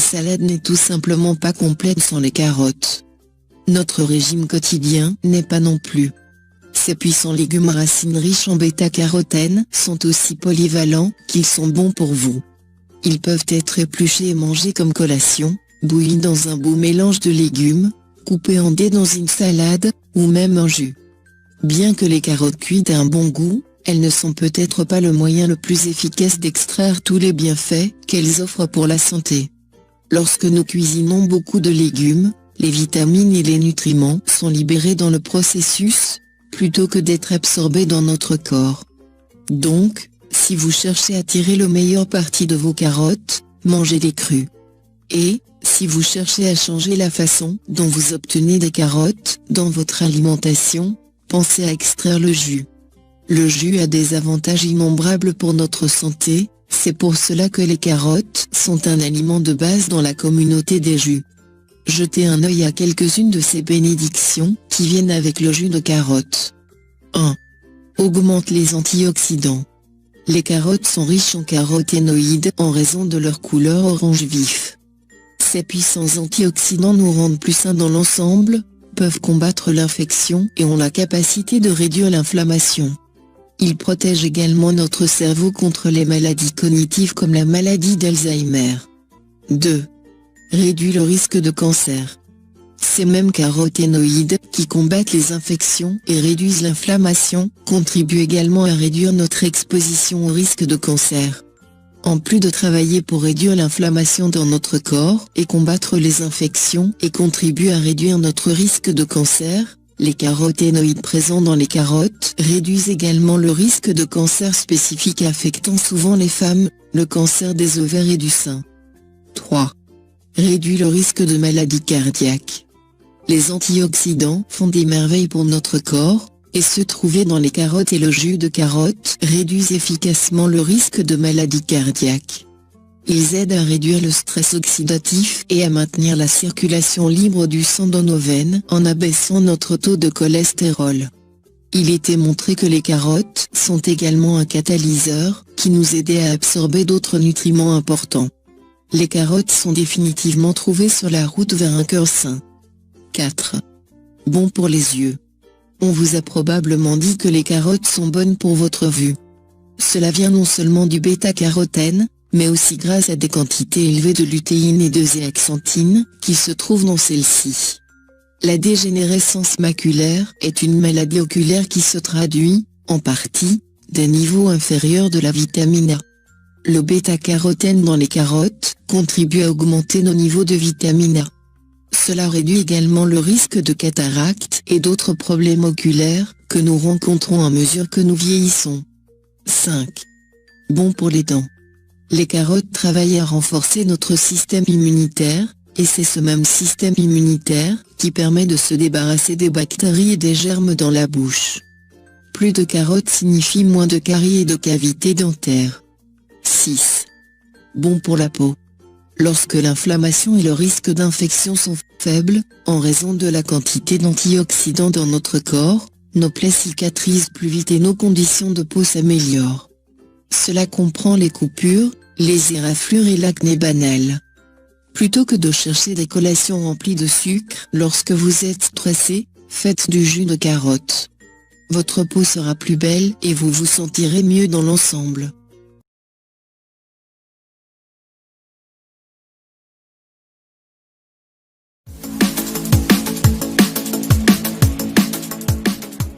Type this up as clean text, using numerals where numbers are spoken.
salade n'est tout simplement pas complète sans les carottes. Notre régime quotidien n'est pas non plus. Ces puissants légumes racines riches en bêta-carotène sont aussi polyvalents qu'ils sont bons pour vous. Ils peuvent être épluchés et mangés comme collation, bouillis dans un beau mélange de légumes, coupés en dés dans une salade, ou même en jus. Bien que les carottes cuites aient un bon goût, elles ne sont peut-être pas le moyen le plus efficace d'extraire tous les bienfaits qu'elles offrent pour la santé. Lorsque nous cuisinons beaucoup de légumes, les vitamines et les nutriments sont libérés dans le processus, plutôt que d'être absorbés dans notre corps. Donc, si vous cherchez à tirer le meilleur parti de vos carottes, mangez-les crues. Et, si vous cherchez à changer la façon dont vous obtenez des carottes dans votre alimentation, pensez à extraire le jus. Le jus a des avantages innombrables pour notre santé, c'est pour cela que les carottes sont un aliment de base dans la communauté des jus. Jetez un œil à quelques-unes de ces bénédictions qui viennent avec le jus de carotte. 1. Augmente les antioxydants. Les carottes sont riches en caroténoïdes en raison de leur couleur orange vif. Ces puissants antioxydants nous rendent plus sains dans l'ensemble, peuvent combattre l'infection et ont la capacité de réduire l'inflammation. Ils protègent également notre cerveau contre les maladies cognitives comme la maladie d'Alzheimer. 2. Réduit le risque de cancer. Ces mêmes caroténoïdes, qui combattent les infections et réduisent l'inflammation, contribuent également à réduire notre exposition au risque de cancer. En plus de travailler pour réduire l'inflammation dans notre corps et combattre les infections et contribuent à réduire notre risque de cancer, les caroténoïdes présents dans les carottes réduisent également le risque de cancer spécifique affectant souvent les femmes, le cancer des ovaires et du sein. 3. Réduit le risque de maladies cardiaques. Les antioxydants font des merveilles pour notre corps, et se trouver dans les carottes et le jus de carotte réduisent efficacement le risque de maladies cardiaques. Ils aident à réduire le stress oxydatif et à maintenir la circulation libre du sang dans nos veines en abaissant notre taux de cholestérol. Il était montré que les carottes sont également un catalyseur qui nous aidait à absorber d'autres nutriments importants. Les carottes sont définitivement trouvées sur la route vers un cœur sain. 4. Bon pour les yeux. On vous a probablement dit que les carottes sont bonnes pour votre vue. Cela vient non seulement du bêta-carotène, mais aussi grâce à des quantités élevées de lutéine et de zéaxanthine, qui se trouvent dans celle-ci. La dégénérescence maculaire est une maladie oculaire qui se traduit, en partie, d'un niveau inférieur de la vitamine A. Le bêta-carotène dans les carottes contribue à augmenter nos niveaux de vitamine A. Cela réduit également le risque de cataracte et d'autres problèmes oculaires que nous rencontrons à mesure que nous vieillissons. 5. Bon pour les dents. Les carottes travaillent à renforcer notre système immunitaire, et c'est ce même système immunitaire qui permet de se débarrasser des bactéries et des germes dans la bouche. Plus de carottes signifie moins de caries et de cavités dentaires. 6. Bon pour la peau. Lorsque l'inflammation et le risque d'infection sont faibles, en raison de la quantité d'antioxydants dans notre corps, nos plaies cicatrisent plus vite et nos conditions de peau s'améliorent. Cela comprend les coupures, les éraflures et l'acné banal. Plutôt que de chercher des collations remplies de sucre lorsque vous êtes stressé, faites du jus de carotte. Votre peau sera plus belle et vous vous sentirez mieux dans l'ensemble.